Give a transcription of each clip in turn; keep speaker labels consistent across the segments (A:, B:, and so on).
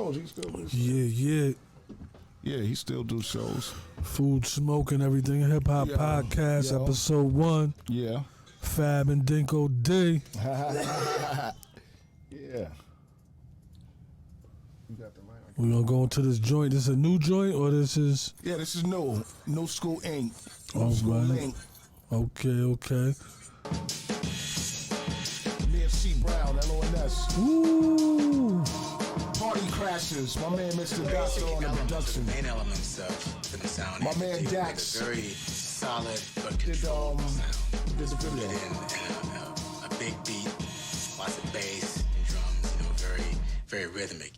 A: He still do shows.
B: Yeah.
A: Yeah, he still do shows.
B: Food, Smoke, and Everything Hip Hop Podcast, episode 1.
A: Yeah.
B: Fab and Dinco D.
A: Yeah. You got the mic.
B: We gonna go into this joint. This is a new joint, or this is?
A: Yeah, this is new. New School Inc.
B: All
A: School
B: right. Okay.
A: Me and C Brown, LONS.
B: Ooh.
A: Party Crashers. My man Mr. Doctor on the production.
C: Main elements of the sound.
A: My man Dax.
C: Very solid but
A: Did
C: controlled sound.
A: the video.
C: And a big beat, lots of bass and drums. Very rhythmic.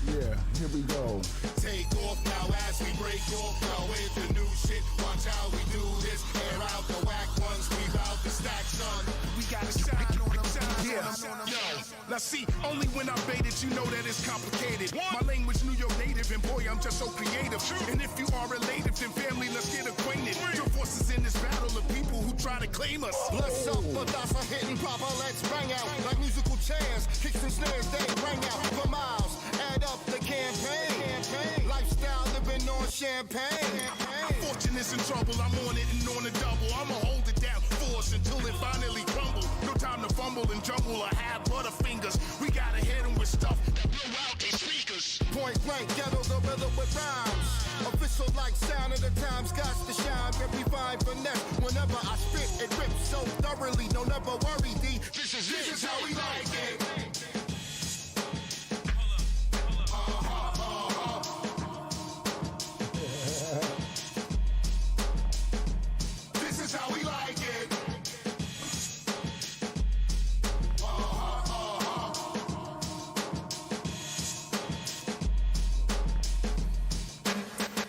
A: Yeah, here we go.
D: Take off now as we break off now with the new shit. Watch how we do this. Air out the whack ones. We bout to stack, son. We gotta shine on them. Yo, now see, only when I bait it, you know that it's complicated. My language, New York native, and boy, I'm just so creative. And if you are related, then family, let's get acquainted. Your forces in this battle of people who try to claim us.
E: Bless up, but that's a hitting proper. Let's bang out like musical chairs. Kicks and snares, they ring out for miles. Add up the campaign. Lifestyle living on champagne.
D: Fortunate's in trouble, I'm on it and on the double. I'ma hold it down force until it finally crumble. No time to fumble and jumble or have butterfingers. We gotta hit them with stuff that blow out their speakers.
E: Point blank, ghetto gorilla with rhymes. Official like sound of the times, got to shine. Very fine finesse. Whenever I spit, it rips so thoroughly. No, never worry, D.
D: This is how we like it. This is how we like it.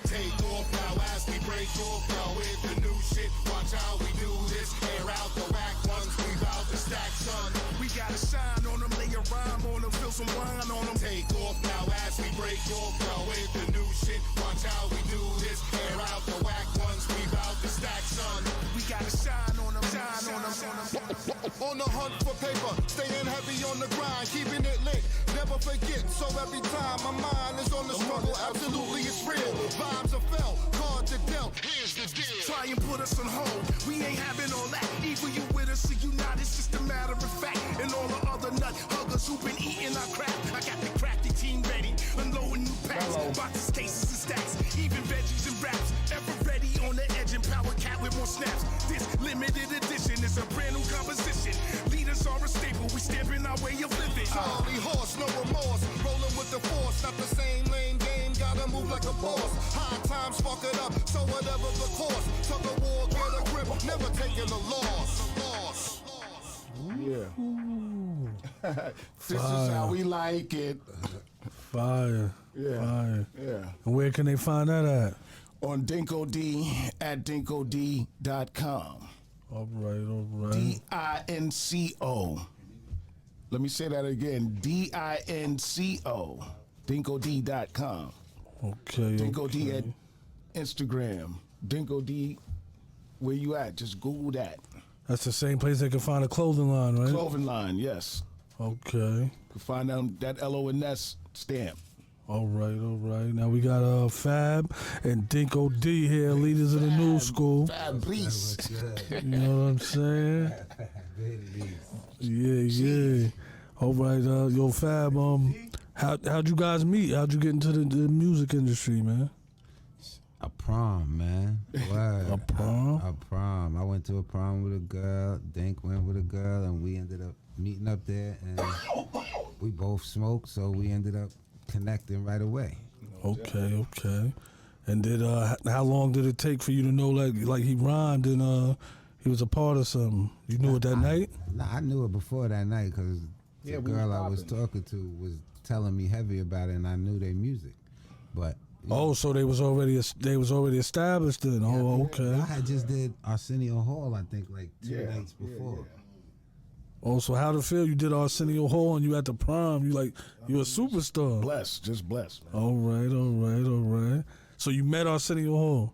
D: Take off now as we break off now with the new shit. Watch how we do this. Air out the whack ones. We bout to stack, son. We gotta shine on them, lay a rhyme on them, fill some wine on them. Take off now as we break off now with the new shit. Watch how we do this. Air out the whack ones. We bout to stack, son. We gotta shine on them, shine on them.
E: On the hunt for paper, staying heavy on the grind, keeping it lit. Never forget, so every time my mind is on the struggle, absolutely it's real. Vibes are felt, cards are dealt. Here's the deal.
D: Try and put us on hold. We ain't having all that. Either you with us or you not. It's just a matter of fact. And all the other nut huggers who been eating our crap. I got the crafty team ready, unloading new packs, boxes, cases, and stacks. Even veggies and wraps. Ever ready on the edge and power cat with more snaps. This limited edition is a brand new composition. Leaders are a staple. We stamping our way of living.
E: Charlie horse, no remorse, rolling with the force. Not the same lane game, gotta move like a boss. High times, fuck it up, so whatever the course. Tug of war, get a grip, never taking a loss.
A: Yeah. This is how we like it.
B: Fire.
A: Yeah.
B: Fire.
A: Yeah.
B: And where can they find that at?
A: On Dinco D at DincoD.com.
B: All right.
A: DINCO. Let me say that again. DINCO. DincoD.com.
B: Okay.
A: Dinco D at Instagram. Dinco D, where you at? Just Google that.
B: That's the same place they can find a clothing line, right?
A: Clothing line, yes.
B: Okay.
A: You can find that LONS stamp.
B: All right. Now we got Fab and Dinco D here, leaders of the new school.
A: Fab Beast.
B: You know what I'm saying? Yeah. All right, yo, Fab. How'd you guys meet? How'd you get into the music industry, man?
F: A prom, man. What?
B: A prom?
F: A prom. I went to a prom with a girl. Dink went with a girl, and we ended up meeting up there, and we both smoked, so we ended up connecting right away.
B: Okay. And did how long did it take for you to know like he rhymed and he was a part of something? You knew it that night?
F: Nah, I knew it before that night because the girl I was talking to was telling me heavy about it, and I knew their music. But
B: so they was already established then. Okay.
F: I had just did Arsenio Hall, I think, like 2 nights before.
A: Yeah.
B: Oh, so how'd it feel? You did Arsenio Hall and you at the prom. You a superstar.
A: Just blessed, man.
B: All right. So you met Arsenio Hall.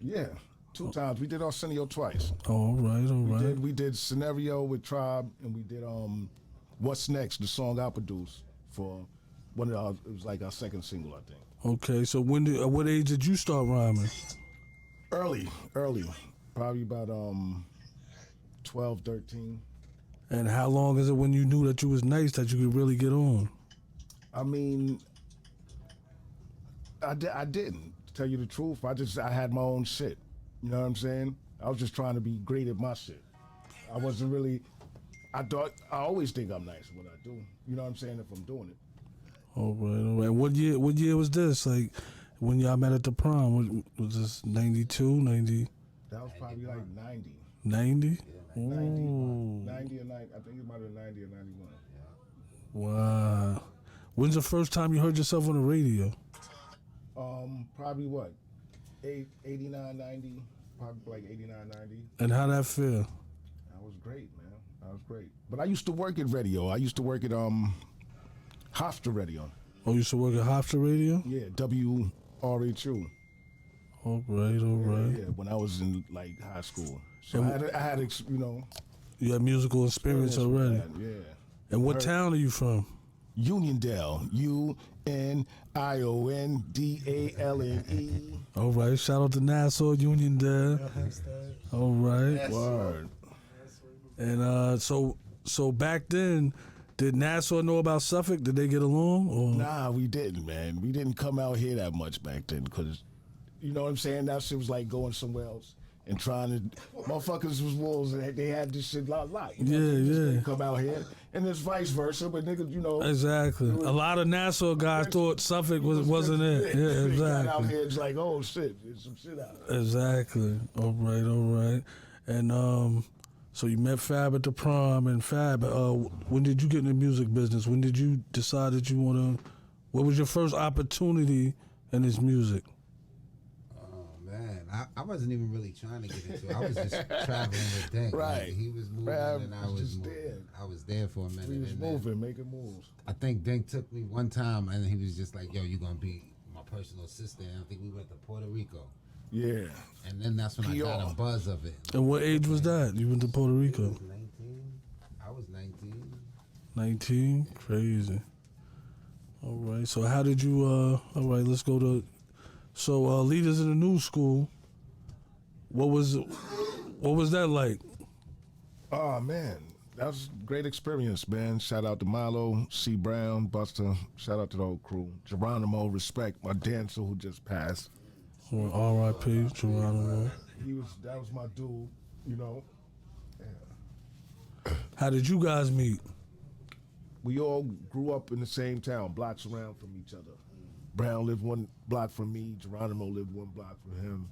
A: Yeah. 2 times. We did Arsenio twice.
B: Oh, all right.
A: We did Scenario with Tribe, and we did What's Next, the song I produced for one of our, it was like our second single, I think.
B: Okay, so at what age did you start rhyming?
A: Early, probably about 12, 13.
B: And how long is it when you knew that you was nice that you could really get on?
A: I mean, I didn't, to tell you the truth. I had my own shit. You know what I'm saying? I was just trying to be great at my shit. I wasn't really, I always think I'm nice at what I do. You know what I'm saying, if I'm doing it.
B: All right. What year was this? Like, when y'all met at the prom, was this 92, 90?
A: That was probably like 90.
B: 90?
A: Yeah, 90 or 90. I think it might have been 90 or 91.
B: Wow. When's the first time you heard yourself on the radio?
A: Probably what? 89, 90. Probably like 89, 90.
B: And how'd that feel?
A: That was great, man. That was great. But I used to work at radio. I used to work at Hofstra Radio.
B: Oh, you used to work at Hofstra Radio?
A: Yeah, WRHU.
B: All right.
A: Yeah, when I was in like high school. So I had you know.
B: You had musical experience already.
A: Yeah.
B: And what town are you from?
A: Uniondale. UNIONDALNE.
B: All right. Shout out to Nassau, Uniondale. All right.
A: Word.
B: And so back then, did Nassau know about Suffolk? Did they get along? Or?
A: Nah, we didn't, man. We didn't come out here that much back then because, you know what I'm saying? That shit was like going somewhere else and trying to, motherfuckers was wolves and they had this shit lot. You know,
B: Yeah.
A: They come out here and it's vice versa, but niggas, you know.
B: Exactly. A lot of Nassau guys thought Suffolk wasn't it. Yeah,
A: They got out
B: exactly.
A: here, it's like, oh shit, there's some shit out here.
B: Exactly. All right. And so you met Fab at the prom, and Fab, when did you get in the music business? When did you decide that you want to, what was your first opportunity in this music?
F: Oh man, I wasn't even really trying to get into it. I was just traveling with Dink.
A: Right.
F: Like, he was moving
A: Fab
F: and I
A: was
F: was
A: just
F: moving.
A: there.
F: I was there for a minute.
A: We was
F: and
A: moving, making moves.
F: I think Dink took me one time and he was just like, yo, you gonna be my personal assistant. And I think we went to Puerto Rico.
A: Yeah.
F: And then that's when I got a buzz of it.
B: And what age was that? You went to Puerto Rico?
F: 19. I was 19.
B: 19? Crazy. All right. So how did you, all right, let's go to, so Leaders in the New School, what was that like?
A: Oh man, that was a great experience, man. Shout out to Milo, C. Brown, Buster. Shout out to the whole crew. Geronimo, respect, my dancer who just passed.
B: R.I.P. Geronimo.
A: That was my dude, you know. Yeah.
B: How did you guys meet?
A: We all grew up in the same town, blocks around from each other. Brown lived one block from me, Geronimo lived one block from him,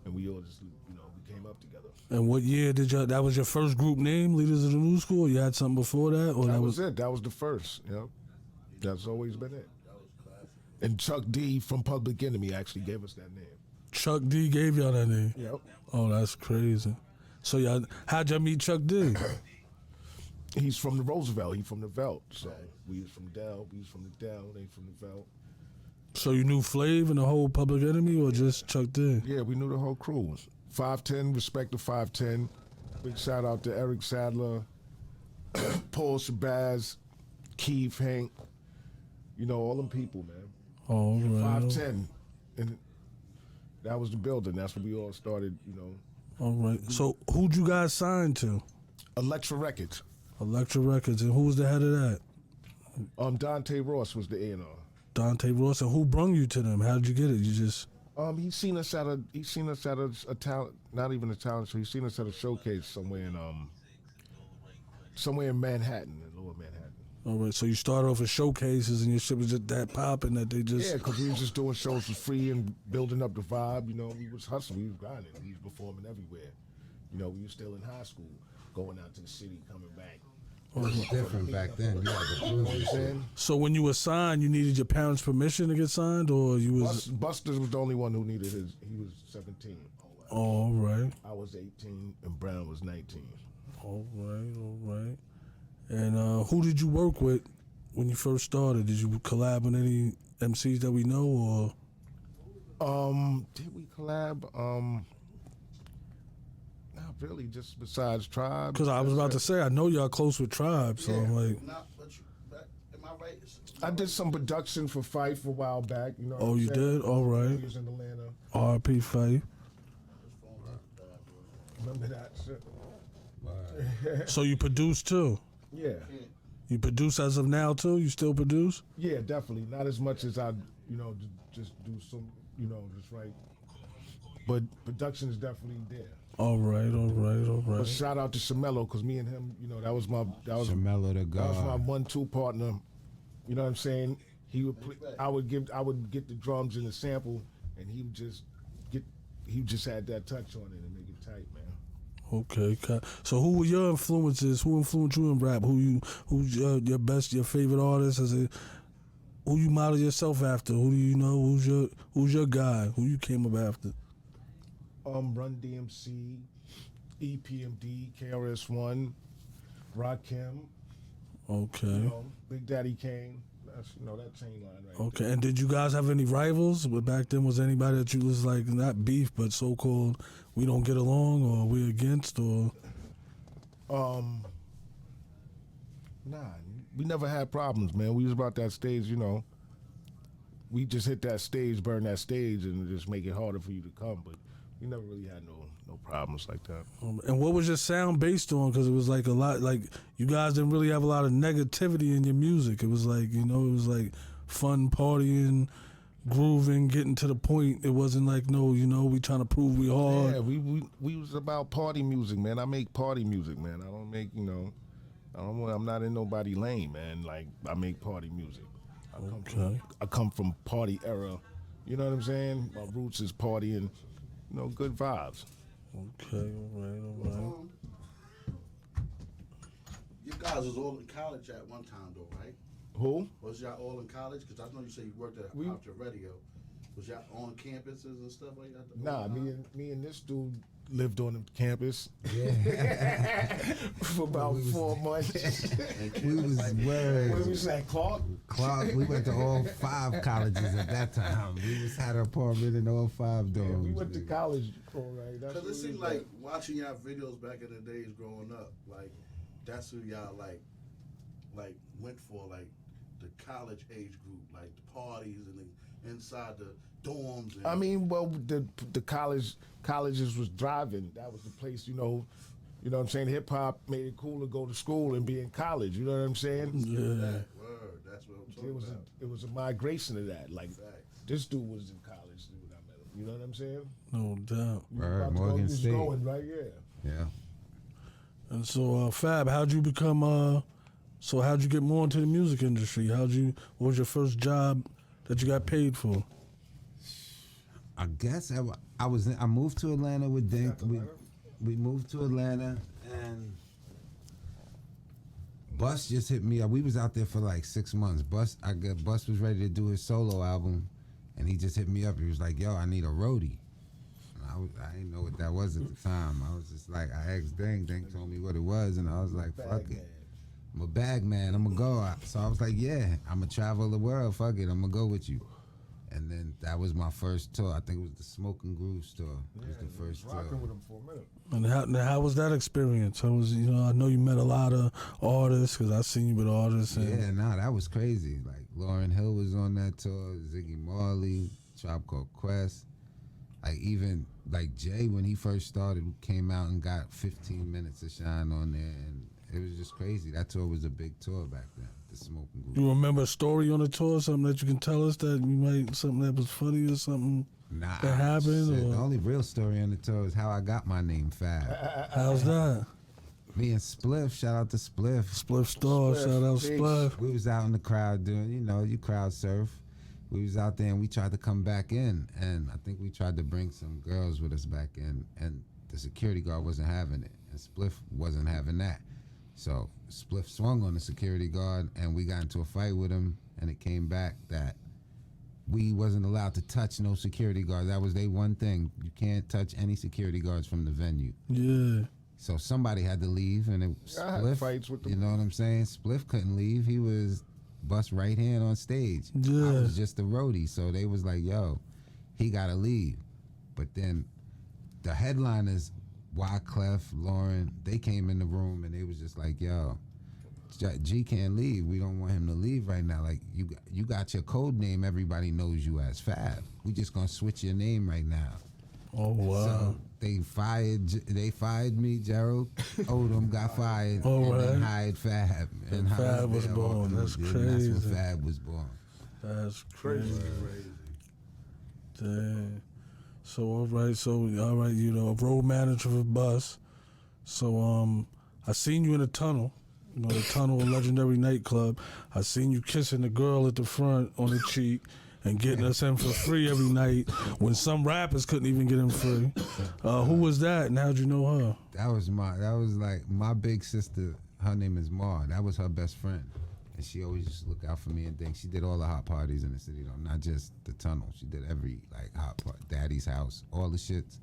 A: and we all just, you know, we came up together.
B: And what year did you, that was your first group name, Leaders of the New School? You had something before that? Or
A: That was it. That was the first, you know. That's always been it. And Chuck D from Public Enemy actually gave us that name.
B: Chuck D gave y'all that name?
A: Yep.
B: Oh, that's crazy. So y'all, how'd y'all meet Chuck D?
A: He's from the Roosevelt. He's from the Velt. So we was from Dell. We was from the Dell. They from the Velt.
B: So you knew Flav and the whole Public Enemy, or just Chuck D?
A: Yeah, we knew the whole crew. 510, respect to 510. Big shout out to Eric Sadler, Paul Shabazz, Keith, Hank. You know, all them people, man.
B: Oh, right.
A: 510. And that was the building. That's where we all started, you know.
B: All right. So who'd you guys sign to?
A: Elektra Records.
B: Elektra Records. And who was the head of that?
A: Dante Ross was the A&R.
B: Dante Ross. And who brung you to them? How did you get it? You just...
A: He seen us at a talent, not even a talent show. He seen us at a showcase somewhere in Manhattan, in Lower Manhattan.
B: All right, so you started off with showcases and your shit was just that popping that they just...
A: Yeah, because we was just doing shows for free and building up the vibe. You know, we was hustling, we was grinding, we was performing everywhere. You know, we was still in high school, going out to the city, coming back.
F: It was different back then. You had the blues and shit.
B: So when you were signed, you needed your parents' permission to get signed, or you was...
A: Buster was the only one who needed his. He was 17.
B: Oh, all right.
A: I was 18 and Brown was 19.
B: All right. And who did you work with when you first started? Did you collab with any MCs that we know, or?
A: Did we collab? really, just besides Tribe.
B: Because I was about to say, I know y'all close with Tribe, so I'm like,
G: Not, but you, am I right?
A: I did some production for Fife a while back. You know.
B: oh,
A: what I'm
B: you
A: saying?
B: did? All right.
A: He was in Atlanta.
B: R.P. Fife.
A: Remember that shit?
B: So you produce too?
A: Yeah.
B: You produce as of now too? You still produce?
A: Yeah, definitely. Not as much as I, just do some, just right. But production is definitely there.
B: All right, all right, all
A: But
B: right.
A: shout out to Shamello, because me and him, that was my
F: Shamello the
A: that was my
F: God.
A: 1-2 partner. You know what I'm saying? He would play, I would get the drums and the sample, and he just had that touch on it and make it tight, man.
B: Okay. So who were your influences? Who influenced you in rap? Who's your favorite artist? Who you model yourself after? Who do you know? Who's your guy? Who you came up after?
A: Run DMC, EPMD, KRS-One, Rakim,
B: Okay.
A: Big Daddy Kane. That's that chain line right
B: Okay. And did you guys have any rivals? But back then, was anybody that you was like not beef, but so called we don't get along or we're against or?
A: Nah, we never had problems, man. We was about that stage, We just hit that stage, burn that stage, and just make it harder for you to come. But we never really had no problems like that.
B: And what was your sound based on? Because it was like a lot, like you guys didn't really have a lot of negativity in your music. It was like, it was like fun partying, grooving, getting to the point. It wasn't like, we trying to prove we hard.
A: Yeah, we was about party music, man. I make party music, man. I don't make, I'm not in nobody lane, man. Like, I make party music. I come from party era. You know what I'm saying? My roots is party and, good vibes.
B: Okay, all right.
G: You guys was all in college at one time, though, right?
A: Who?
G: Was y'all all in college? Because I know you said you worked at After Radio. Was y'all on campuses and stuff like that?
A: Nah, me and this dude lived on the campus for about 4 months.
F: We was
A: What was that, Clark?
F: Clark, we went to all 5 colleges at that time. We just had an apartment in all 5 dorms.
A: Yeah, we went to college, all right.
G: Because it seemed like watching y'all videos back in the days growing up, like that's who y'all like went for, like the college age group, like the parties and the inside the dorms. And
A: I mean, well, the colleges was driving. That was the place, you know what I'm saying? Hip hop made it cool to go to school and be in college. You know what I'm saying?
B: Yeah.
G: word, that's what I'm talking about.
A: It was a migration of that. Like
G: Facts.
A: this dude was in college when I met him. You know what I'm saying?
B: No doubt.
A: You was
F: Right,
A: about to go-
F: Morgan
A: you was
F: State.
A: going, right? Yeah.
F: Yeah.
B: And so, Fab, how'd you become? So how'd you get more into the music industry? What was your first job that you got paid for?
F: I guess I moved to Atlanta with Dink. We moved to Atlanta and Bus just hit me up. We was out there for like 6 months. Bus was ready to do his solo album, and he just hit me up. He was like, "Yo, I need a roadie." And I didn't know what that was at the time. I was just like, I asked Dink. Dink told me what it was, and I was like, "Fuck it, I'm a bag man. I'm gonna go." So I was like, "Yeah, I'm gonna travel the world. Fuck it, I'm gonna go with you." And then that was my first tour. I think it was the Smoke and Groove tour. It was the first tour.
A: Rocking with him for a minute.
B: And how was that experience? How was I know you met a lot of artists because I seen you with artists. And
F: Yeah, nah, that was crazy. Like Lauryn Hill was on that tour, Ziggy Marley, Tribe Called Quest. Like even like Jay when he first started came out and got 15 minutes of shine on there, and it was just crazy. That tour was a big tour back then. The Smoke and Groove.
B: You remember a story on the tour, something that you can tell us something that was funny or something
F: Nah,
B: that happened?
F: shit.
B: Or
F: The only real story on the tour is how I got my name Fab.
B: how's that?
F: Me and Spliff, shout out to Spliff.
B: Spliff Star,
A: Spliff,
B: shout out
A: peace.
B: Spliff.
F: We was out in the crowd doing, you crowd surf. We was out there and we tried to come back in, and I think we tried to bring some girls with us back in, and the security guard wasn't having it, and Spliff wasn't having that. So Spliff swung on the security guard, and we got into a fight with him, and it came back that we wasn't allowed to touch no security guards. That was their one thing. You can't touch any security guards from the venue.
B: Yeah.
F: So somebody had to leave, and it
A: I had
F: Spliff,
A: fights with them.
F: you know what I'm saying? Spliff couldn't leave. He was Bus right hand on stage.
B: Yeah.
F: I was just a roadie, so they was like, "Yo, he gotta leave." But then the headliners Wyclef, Lauren, they came in the room and they was just like, yo, G can't leave. We don't want him to leave right now. Like, you got your code name. Everybody knows you as Fab. We just gonna switch your name right now.
B: Oh wow.
F: So they fired me, Gerald. Odom got fired,
B: Oh,
F: and then
B: right.
F: hired Fab. And
B: Fab was born. That's
F: That's
B: crazy.
F: when Fab was born.
B: That's crazy.
G: Crazy.
B: Dang. So all right, you know, road manager for bus. So I seen you in the tunnel. You know, the tunnel, a legendary nightclub. I seen you kissing the girl at the front on the cheek and getting us in for free every night when some rappers couldn't even get in free. Who was that and how'd you know her?
F: That was like my big sister. Her name is Ma. That was her best friend. And she always used to look out for me and things. She did all the hot parties in the city, though, not just the tunnel. She did every like hot party, Daddy's house, all the shits.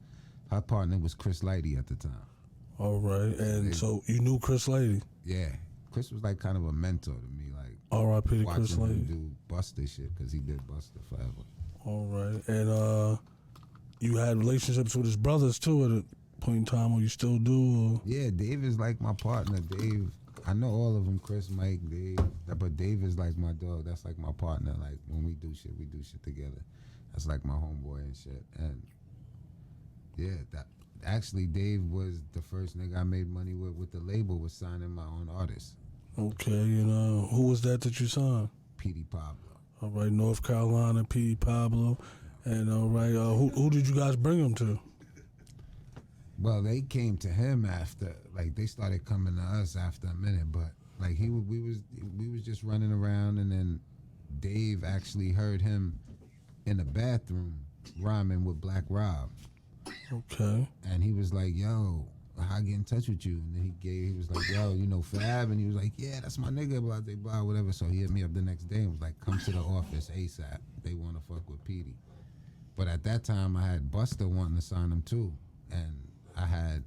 F: Her partner was Chris Lighty at the time.
B: All right, and so you knew Chris Lady.
F: Yeah, Chris was like kind of a mentor to me, like
B: R.I.P. to
F: watching
B: Chris
F: him
B: Lady.
F: do Buster shit because he did Buster forever.
B: All right, and you had relationships with his brothers too at a point in time, or you still do? Or?
F: Yeah, Dave is like my partner. Dave, I know all of them, Chris, Mike, Dave, but Dave is like my dog. That's like my partner. Like when we do shit together. That's like my homeboy and shit. And yeah, that actually Dave was the first nigga I made money with the label, was signing my own artists.
B: Okay, and who was that you signed?
F: Petey Pablo.
B: All right, North Carolina, Petey Pablo. And all right, who did you guys bring him to?
F: Well, they came to him after, like they started coming to us after a minute, but like we was just running around, and then Dave actually heard him in the bathroom rhyming with Black Rob.
B: Okay.
F: And he was like, yo, how I get in touch with you? And then he was like, yo, you know Fab? And he was like, yeah, that's my nigga, blah, blah, blah, whatever. So he hit me up the next day and was like, come to the office ASAP. They want to fuck with Petey. But at that time, I had Buster wanting to sign him too. And I had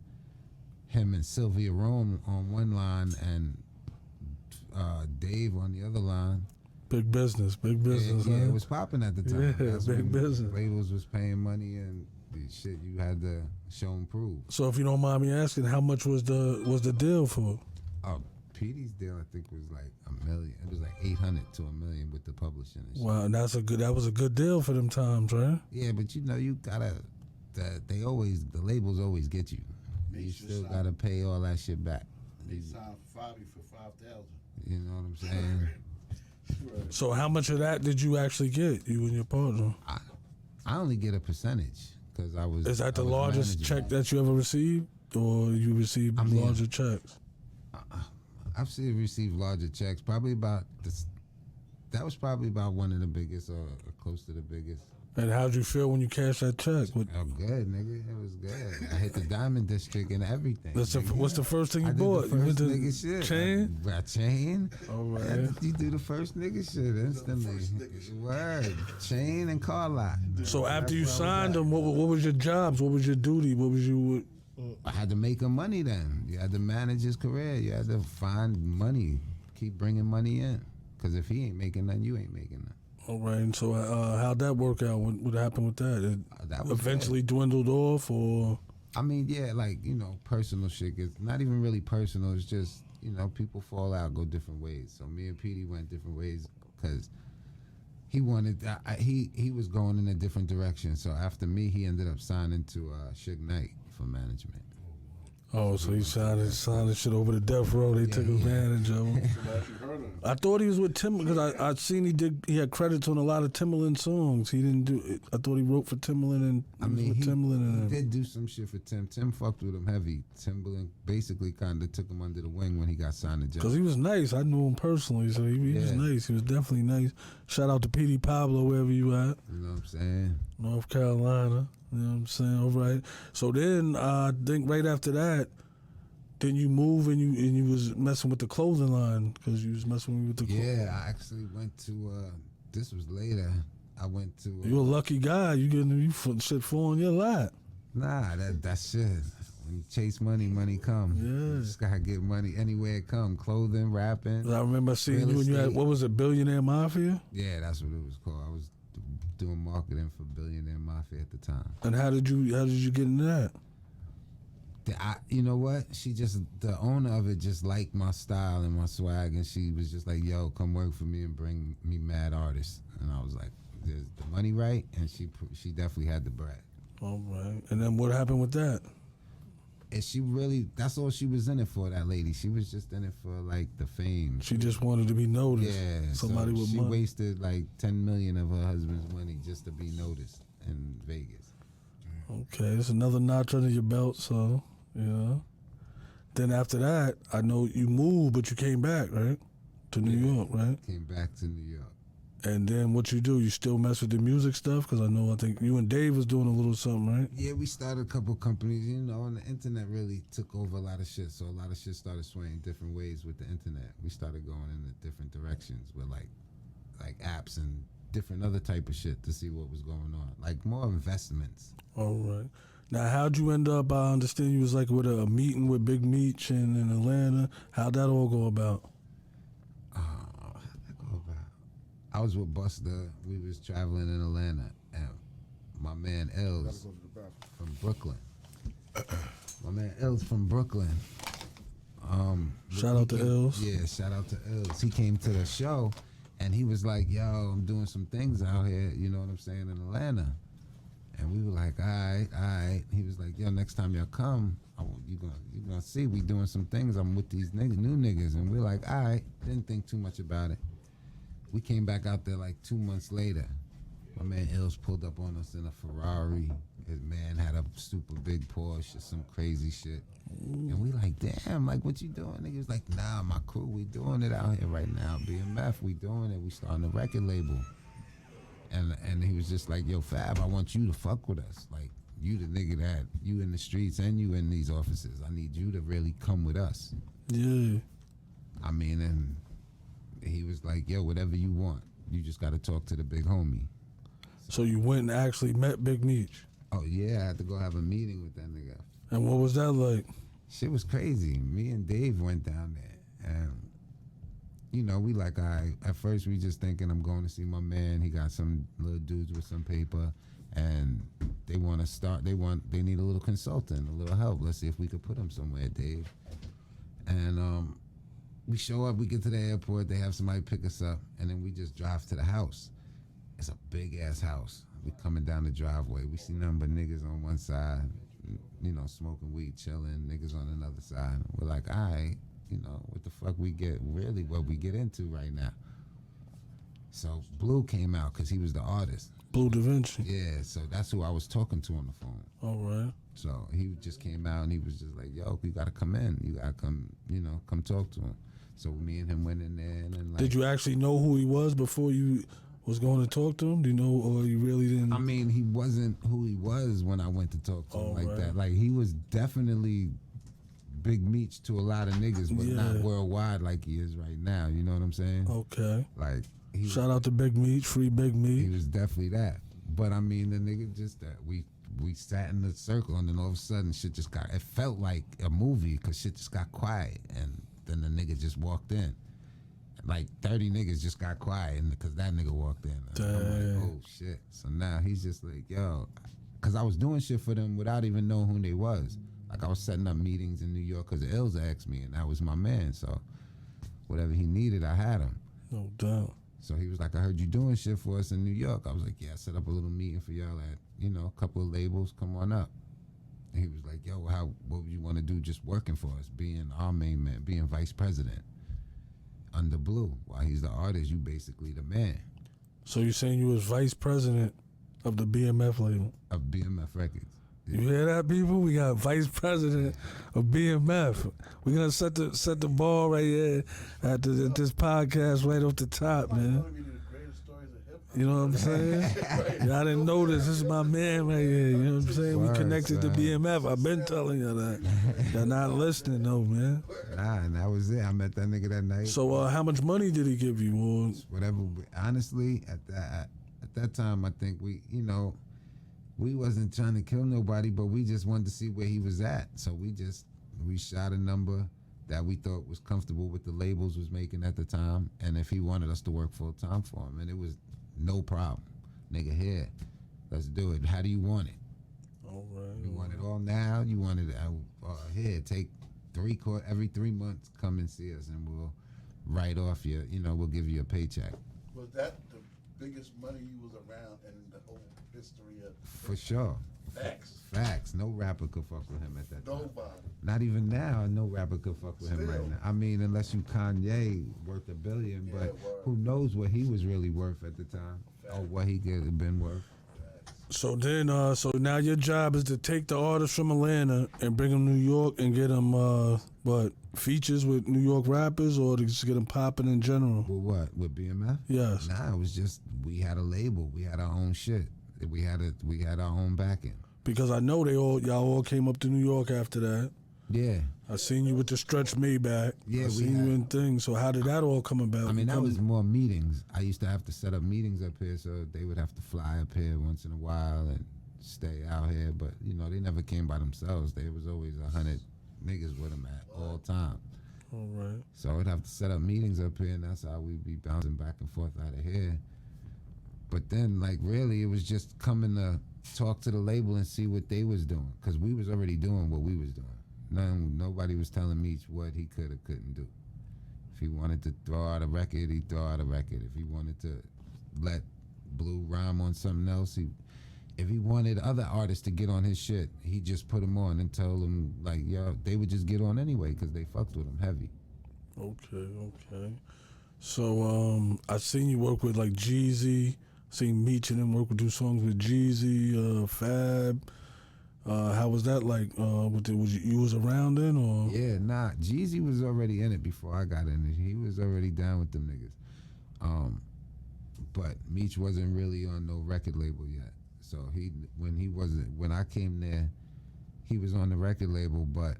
F: him and Sylvia Rome on one line and Dave on the other line.
B: Big business.
F: Yeah,
B: Huh?
F: it was popping at the time.
B: Yeah,
F: That's
B: big
F: when
B: business.
F: labels was paying money and the shit you had to show and prove.
B: So if you don't mind me asking, how much was the deal for?
F: Oh, Petey's deal I think was like $1 million. It was like 800 to $1 million with the publishing and shit.
B: Wow, and that was a good deal for them times, right?
F: Yeah, but you know you gotta. The labels always get you. You
G: MEECH
F: still
G: just
F: gotta pay all that shit back.
G: They signed Fabi for 5,000.
F: You know what I'm saying?
B: So how much of that did you actually get, you and your partner?
F: I only get a percentage because I was.
B: Is that the
F: I was
B: largest
F: managing.
B: check that you ever received, or you received larger checks?
F: I've received larger checks. Probably about this. That was probably about one of the biggest or close to the biggest.
B: And how'd you feel when you cashed that check?
F: Oh, good, nigga. It was good. I hit the Diamond District and everything.
B: What's the first thing you
F: I
B: bought?
F: did the
B: You
F: first
B: went to
F: nigga shit.
B: chain?
F: I chain.
B: All right.
F: You do the first nigga shit instantly. Word. Chain and car lot.
B: So after you signed them, what was your jobs? What was your duty? What was you?
F: I had to make him money then. You had to manage his career. You had to find money. Keep bringing money in. Because if he ain't making nothing, you ain't making nothing.
B: All right. And so how'd that work out? What happened with that? It
F: That was
B: eventually dwindled off, or?
F: I mean, yeah, like, you know, personal shit. It's not even really personal. It's just, you know, people fall out, go different ways. So me and Petey went different ways because he wanted, he was going in a different direction. So after me, he ended up signing to Suge Knight for management.
B: Oh, so he signing shit over the death row. They took advantage of him. I thought he was with Tim because I seen he had credits on a lot of Timbaland songs. He didn't do it. I thought he wrote for Timbaland and
F: He
B: Timbaland.
F: did do some shit for Tim. Tim fucked with him heavy. Timbaland basically kind of took him under the wing when he got signed to Jeff.
B: Because he was nice. I knew him personally, so he was nice. He was definitely nice. Shout out to Petey Pablo, wherever you at.
F: You know what I'm saying?
B: North Carolina. You know what I'm saying? All right. So then I think right after that, then you move and you was messing with the clothing line because you was messing with the
F: Yeah, I actually went to, this was later. I went to.
B: You're a lucky guy. You shit fall in your lap.
F: Nah, that's shit. When you chase money, money come.
B: Yeah.
F: You just gotta get money anywhere it come. Clothing, rapping.
B: I remember seeing
F: real
B: you and you had,
F: estate.
B: what was it, Billionaire Mafia?
F: Yeah, that's what it was called. I was doing marketing for Billionaire Mafia at the time.
B: And how did you get into that?
F: You know what? The owner of it just liked my style and my swag, and she was just like, "Yo, come work for me and bring me mad artists." And I was like, "Is the money right?" And she definitely had the bread.
B: All right. And then what happened with that?
F: And she really, that's all she was in it for, that lady. She was just in it for like the fame.
B: She just wanted to be noticed.
F: Yeah.
B: Somebody with
F: she
B: money.
F: wasted like $10 million of her husband's money just to be noticed in Vegas.
B: Okay, it's another notch under your belt, so, yeah. Then after that, I know you moved, but you came back, right? To New York, right?
F: Came back to New York.
B: And then what you do, you still mess with the music stuff? Because I think you and Dave was doing a little something, right?
F: Yeah, we started a couple companies, and the internet really took over a lot of shit. So a lot of shit started swaying different ways with the internet. We started going in different directions with like apps and different other type of shit to see what was going on. Like more investments.
B: All right. Now, how'd you end up, I understand you was like with a meeting with Big MEECH in Atlanta. How'd that all go about?
F: I was with Buster. We was traveling in Atlanta, and my man Els from Brooklyn. My man Els from Brooklyn.
B: Shout out to Els.
F: Yeah, shout out to Els. He came to the show, and he was like, "Yo, I'm doing some things out here. You know what I'm saying, in Atlanta." And we were like, "All right." He was like, "Yo, next time y'all come, you gonna see we doing some things. I'm with these new niggas." And we're like, "All right." Didn't think too much about it. We came back out there like 2 months later. My man Els pulled up on us in a Ferrari. His man had a super big Porsche or some crazy shit. And we like, damn, like, what you doing? He was like, nah, my crew, we doing it out here right now. BMF, we doing it. We starting a record label. And he was just like, yo, Fab, I want you to fuck with us. Like, you the nigga that, you in the streets and you in these offices. I need you to really come with us.
B: Yeah.
F: I mean, and he was like, yo, whatever you want. You just got to talk to the big homie.
B: So you went and actually met Big MEECH?
F: Oh, yeah, I had to go have a meeting with that nigga.
B: And what was that like?
F: Shit was crazy. Me and Dave went down there. And, we like, all right, at first we just thinking I'm going to see my man. He got some little dudes with some paper. And they want to start, they need a little consulting, a little help. Let's see if we could put them somewhere, Dave. And, we show up, we get to the airport, they have somebody pick us up, and then we just drive to the house. It's a big-ass house. We coming down the driveway. We see nothing but niggas on one side, smoking weed, chilling, niggas on another side. We're like, all right, what the fuck what we get into right now. So Blue came out because he was the artist.
B: Blue Da Vinci.
F: Yeah, so that's who I was talking to on the phone.
B: All right.
F: So he just came out and he was just like, yo, you got to come in. You got to come, come talk to him. So me and him went in there and then
B: Did you actually know who he was before you was going to talk to him? Do you know, or you really didn't?
F: I mean, he wasn't who he was when I went to talk to him like that. Like, he was definitely Big MEECH to a lot of niggas, but not worldwide like he is right now. You know what I'm saying?
B: Okay.
F: Like,
B: shout out to Big MEECH, free Big MEECH.
F: He was definitely that. But I mean, the nigga just that we sat in the circle and then all of a sudden shit just it felt like a movie because shit just got quiet and then the nigga just walked in. Like 30 niggas just got quiet because that nigga walked in. I'm like, oh shit. So now he's just like, yo, because I was doing shit for them without even knowing who they was. Like I was setting up meetings in New York because Elza asked me and that was my man. So whatever he needed, I had him.
B: No doubt.
F: So he was like, I heard you doing shit for us in New York. I was like, yeah, I set up a little meeting for y'all at, a couple of labels. Come on up. And he was like, yo, what would you want to do just working for us? Being our main man, being vice president under Blue. While he's the artist, you basically the man.
B: So you're saying you was vice president of the BMF label?
F: Of BMF Records.
B: You hear that, people? We got vice president of BMF. We're gonna set the ball right here at this podcast right off the top, man. You know what I'm saying? Y'all didn't know this. This is my man right here. You know what I'm saying? We connected to BMF. I've been telling you that. You're not listening, though, man.
F: Nah, and that was it. I met that nigga that night.
B: So, how much money did he give you? Or?
F: Whatever. Honestly, at that time, I think we wasn't trying to kill nobody, but we just wanted to see where he was at. So we shot a number that we thought was comfortable with the labels was making at the time, and if he wanted us to work full time for him, and it was no problem. Nigga, here, let's do it. How do you want it?
B: All right.
F: You want it all now. You want it here. Take every 3 months. Come and see us, and we'll write off your. We'll give you a paycheck.
G: Was that the biggest money you was around in the whole history of?
F: For sure. Facts. No rapper could fuck with him at that time.
G: Nobody.
F: Not even now. No rapper could fuck with him right now. I mean, unless you Kanye worth $1 billion,
G: Yeah,
F: but
G: word.
F: who knows what he was really worth at the time, or what he could have been worth.
B: So then, so now your job is to take the artists from Atlanta and bring them to New York and get them, features with New York rappers, or to just get them popping in general?
F: With what? With BMF?
B: Yes.
F: Nah, it was just we had a label. We had our own shit. We had our own backing.
B: Because I know y'all all came up to New York after that.
F: Yeah.
B: I seen you with the stretch Maybach.
F: Yeah,
B: I
F: we
B: seen you in things. So how did that all come about?
F: I mean, that was more meetings. I used to have to set up meetings up here, so they would have to fly up here once in a while and stay out here. But they never came by themselves. There was always 100 niggas with them at all time.
B: All right.
F: So I'd have to set up meetings up here, and that's how we'd be bouncing back and forth out of here. But then, really, it was just coming to talk to the label and see what they was doing, because we was already doing what we was doing. Nobody was telling MEECH what he could or couldn't do. If he wanted to throw out a record, he'd throw out a record. If he wanted to let Blue rhyme on something else, if he wanted other artists to get on his shit, he just put them on and told them, they would just get on anyway because they fucked with him heavy.
B: Okay. So I seen you work with Jeezy. Seen MEECH and them do songs with Jeezy, Fab. How was that like? You was around then, or?
F: Yeah, nah. Jeezy was already in it before I got in it. He was already down with them niggas. But MEECH wasn't really on no record label yet. So when I came there, he was on the record label, but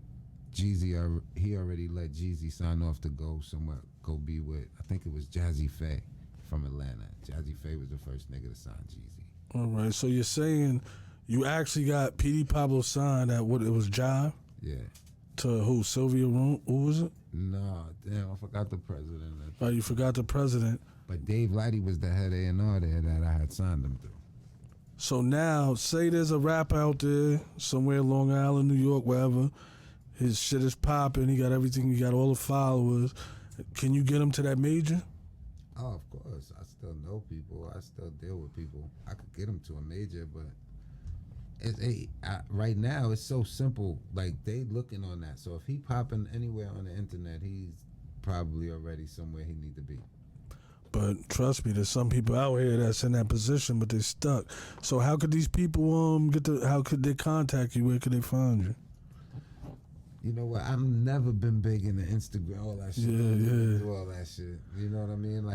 F: Jeezy, he already let Jeezy sign off to go somewhere, go be with, I think it was Jazzy Faye from Atlanta. Jazzy Faye was the first nigga to sign Jeezy.
B: All right, so you're saying you actually got Petey Pablo signed at what, it was Jive?
F: Yeah.
B: To who, Sylvia Room? Who was it?
F: No, damn, I forgot the president.
B: Oh, you forgot the president.
F: But Dave Lighty was the head A&R there that I had signed him through.
B: So now, say there's a rapper out there, somewhere Long Island, New York, wherever, his shit is popping, he got everything, he got all the followers. Can you get him to that major?
F: Oh, of course. I still know people. I still deal with people. I could get him to a major, but right now it's so simple. They looking on that. So if he popping anywhere on the internet, he's probably already somewhere he need to be.
B: But trust me, there's some people out here that's in that position, but they're stuck. So how could these people how could they contact you? Where could they find you?
F: You know what? I've never been big into Instagram, all that shit.
B: Yeah.
F: Do all that shit. You know what I mean?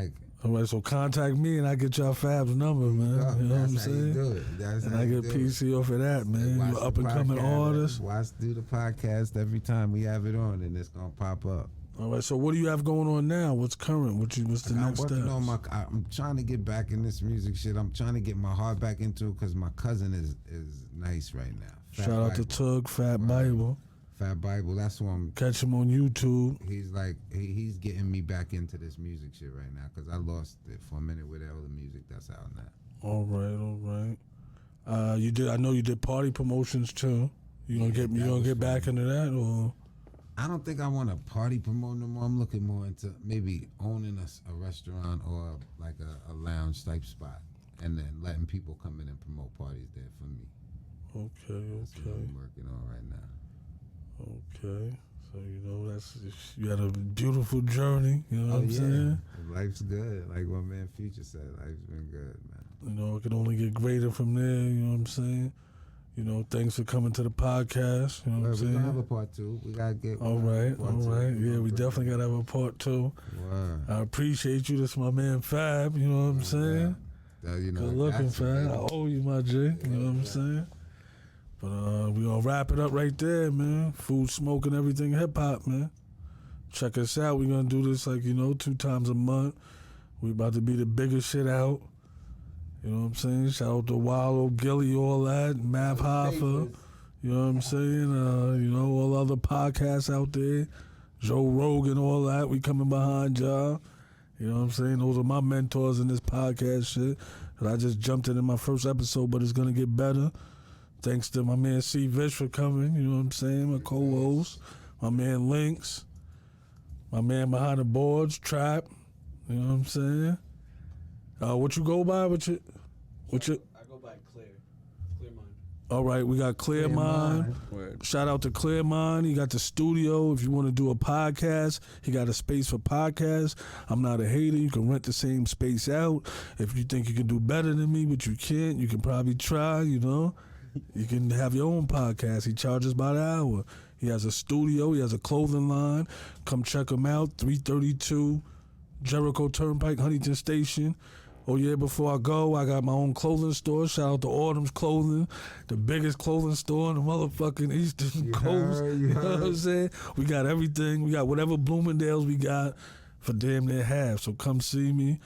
B: All right, so contact me and I get y'all Fab's number, man. You know what I'm saying?
F: Do it. That's
B: and
F: how
B: I
F: you
B: get
F: do
B: PC off of that, man.
F: Watch
B: You're
F: the
B: up and coming
F: podcast.
B: artist.
F: Watch do the podcast every time we have it on, and it's gonna pop up.
B: All right, so what do you have going on now? What's current? What's the next step?
F: I'm trying to get back in this music shit. I'm trying to get my heart back into it because my cousin is nice right now.
B: Shout out to Tug, Fat Bible.
F: Fat Bible, that's who I'm.
B: Catch him on YouTube.
F: He's he's getting me back into this music shit right now because I lost it for a minute with all the music that's out now.
B: All right. I know you did party promotions too. You gonna get back into that, or?
F: I don't think I want to party promote no more. I'm looking more into maybe owning a restaurant or a lounge type spot, and then letting people come in and promote parties there for me.
B: Okay.
F: That's what I'm working on right now.
B: Okay, so you had a beautiful journey. You know what I'm saying?
F: Life's good. Like what man Future said, life's been good, man.
B: It can only get greater from there. You know what I'm saying? Thanks for coming to the podcast. You know what I'm saying?
F: We're gonna have a part 2. We gotta get.
B: All right. Yeah, we definitely gotta have a part 2.
F: Wow.
B: I appreciate you. That's my man Fab. You know what I'm saying?
F: Good
B: looking, Fab. I owe you, my G. You know what I'm saying? But we gonna wrap it up right there, man. Food, smoke, and everything hip hop, man. Check us out. We're gonna do this 2 times a month. We about to be the biggest shit out. You know what I'm saying? Shout out to Wallow, Gilly, all that, Mav Hoffa. You know what I'm saying? All other podcasts out there. Joe Rogan, all that. We coming behind y'all. You know what I'm saying? Those are my mentors in this podcast shit. And I just jumped in my first episode, but it's gonna get better. Thanks to my man C. Vish for coming, you know what I'm saying? My co-host, my man Lynx, my man behind the boards, Trap, you know what I'm saying? What you go by? What you?
H: I go by Clear Mind.
B: All right, we got Clear Mind. Shout out to Clear Mind. He got the studio. If you want to do a podcast, he got a space for podcasts. I'm not a hater. You can rent the same space out. If you think you can do better than me, but you can't, you can probably try, you know. You can have your own podcast. He charges by the hour. He has a studio. He has a clothing line. Come check him out. 332 Jericho Turnpike, Huntington Station. Oh yeah, before I go, I got my own clothing store. Shout out to Autumn's Clothing, the biggest clothing store on the motherfucking Eastern Coast. You know what I'm saying? We got everything. We got whatever Bloomingdale's we got for damn near half. So come see me.